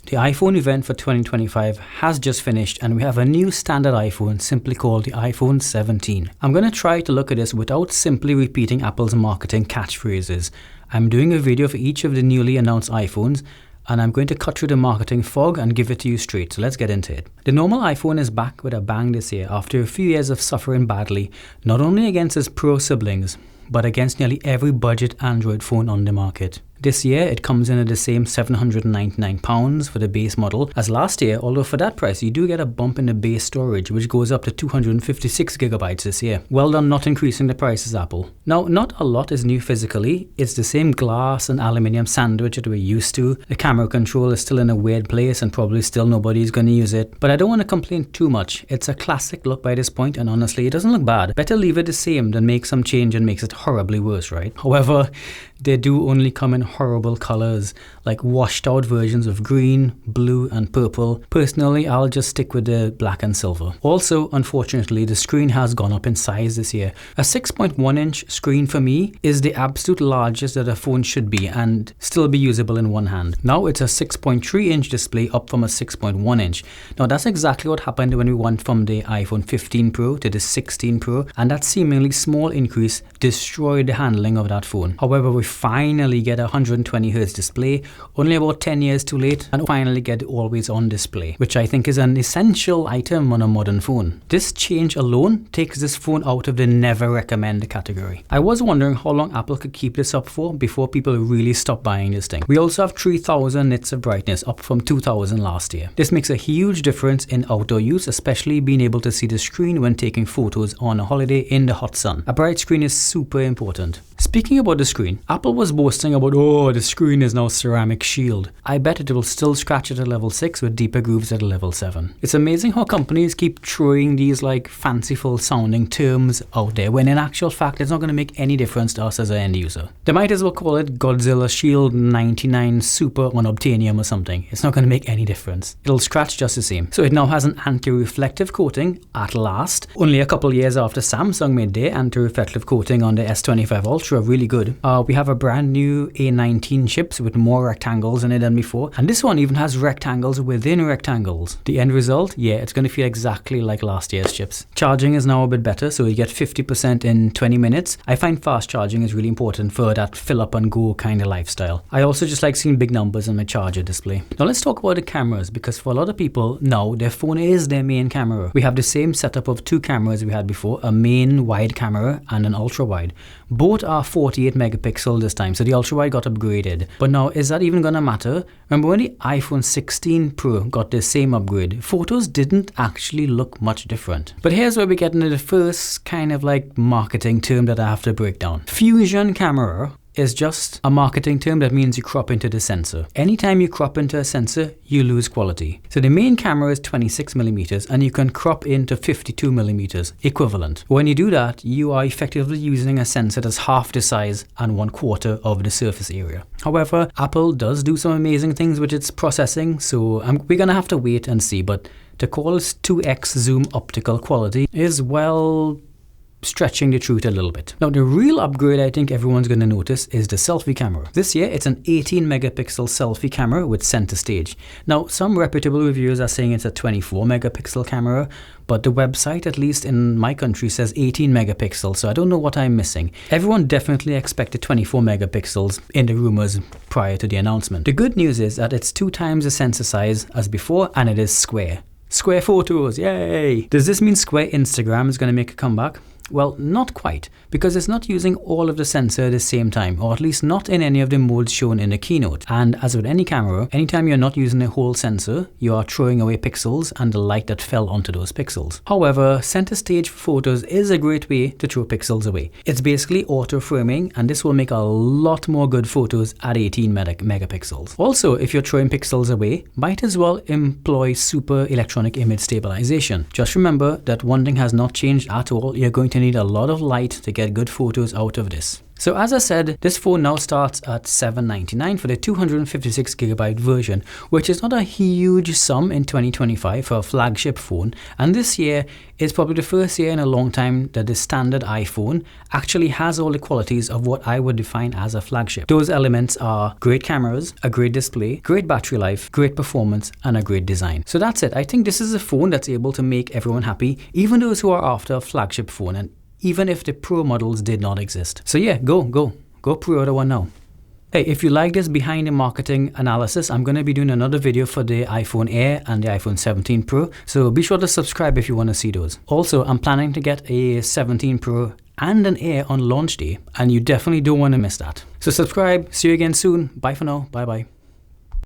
The iPhone event for 2025 has just finished and we have a new standard iPhone simply called the iPhone 17. I'm going to try to look at this without simply repeating Apple's marketing catchphrases. I'm doing a video for each of the newly announced iPhones and I'm going to cut through the marketing fog and give it to you straight, so let's get into it. The normal iPhone is back with a bang this year after a few years of suffering badly, not only against its pro siblings, but against nearly every budget Android phone on the market. This year, it comes in at the same £799 for the base model as last year, although for that price, you do get a bump in the base storage, which goes up to 256GB this year. Well done not increasing the prices, Apple. Now, not a lot is new physically. It's the same glass and aluminium sandwich that we're used to. The camera control is still in a weird place and probably still nobody's going to use it. But I don't want to complain too much. It's a classic look by this point, and honestly, it doesn't look bad. Better leave it the same than make some change and makes it horribly worse, right? However, they do only come in horrible colors, like washed out versions of green, blue and purple. Personally, I'll just stick with the black and silver. Also, unfortunately, the screen has gone up in size this year. A 6.1-inch screen for me is the absolute largest that a phone should be and still be usable in one hand. Now it's a 6.3-inch display up from a 6.1-inch. Now that's exactly what happened when we went from the iPhone 15 Pro to the 16 Pro, and that seemingly small increase destroyed the handling of that phone. However, we finally get a 120Hz display, only about 10 years too late, and finally get always on display, which I think is an essential item on a modern phone. This change alone takes this phone out of the never recommend category. I was wondering how long Apple could keep this up for before people really stop buying this thing. We also have 3000 nits of brightness, up from 2000 last year. This makes a huge difference in outdoor use, especially being able to see the screen when taking photos on a holiday in the hot sun. A bright screen is super important. Speaking about the screen, Apple was boasting about, oh, the screen is now ceramic shield. I bet it will still scratch it at level 6 with deeper grooves at level 7. It's amazing how companies keep throwing these like fanciful sounding terms out there when in actual fact it's not going to make any difference to us as an end user. They might as well call it Godzilla Shield 99 Super on Obtainium or something. It's not going to make any difference. It'll scratch just the same. So it now has an anti-reflective coating at last, only a couple years after Samsung made their anti-reflective coating on the S25 Ultra really good. We have a brand new A19 chips with more rectangles in it than before, and this one even has rectangles within rectangles. The end result, yeah, it's going to feel exactly like last year's chips. Charging is now a bit better, so you get 50% in 20 minutes. I find fast charging is really important for that fill up and go kind of lifestyle. I also just like seeing big numbers on my charger display. Now let's talk about the cameras, because for a lot of people now their phone is their main camera. We have the same setup of two cameras we had before, a main wide camera and an ultra wide. Both are 48 megapixel this time, so the ultra wide got upgraded. But now, is that even gonna matter? Remember when the iPhone 16 Pro got the same upgrade, photos didn't actually look much different. But here's where we get into the first kind of like marketing term that I have to break down. Fusion camera is just a marketing term that means you crop into the sensor. Anytime you crop into a sensor, you lose quality. So the main camera is 26mm and you can crop into 52mm equivalent. When you do that, you are effectively using a sensor that's half the size and 1/4 of the surface area. However, Apple does do some amazing things with its processing, so we're gonna have to wait and see, but to call it 2x zoom optical quality is, well, stretching the truth a little bit. Now the real upgrade I think everyone's going to notice is the selfie camera. This year it's an 18 megapixel selfie camera with center stage. Now some reputable reviewers are saying it's a 24 megapixel camera, but the website, at least in my country, says 18 megapixels, so I don't know what I'm missing. Everyone definitely expected 24 megapixels in the rumors prior to the announcement. The good news is that it's 2 times the sensor size as before, and it is square. Square photos, yay! Does this mean square Instagram is going to make a comeback? Well, not quite, because it's not using all of the sensor at the same time, or at least not in any of the modes shown in the keynote. And as with any camera, anytime you're not using the whole sensor, you are throwing away pixels and the light that fell onto those pixels. However, center stage for photos is a great way to throw pixels away. It's basically auto framing, and this will make a lot more good photos at 18 megapixels. Also, if you're throwing pixels away, might as well employ super electronic image stabilization. Just remember that one thing has not changed at all. You're going to need a lot of light to get good photos out of this. So as I said, this phone now starts at $799 for the 256GB version, which is not a huge sum in 2025 for a flagship phone. And this year is probably the first year in a long time that the standard iPhone actually has all the qualities of what I would define as a flagship. Those elements are great cameras, a great display, great battery life, great performance, and a great design. So that's it. I think this is a phone that's able to make everyone happy, even those who are after a flagship phone, and even if the Pro models did not exist. So yeah, go pre-order one now. Hey, if you like this behind the marketing analysis, I'm going to be doing another video for the iPhone Air and the iPhone 17 Pro, so be sure to subscribe if you want to see those. Also, I'm planning to get a 17 Pro and an Air on launch day, and you definitely don't want to miss that. So subscribe, see you again soon, bye for now, bye bye.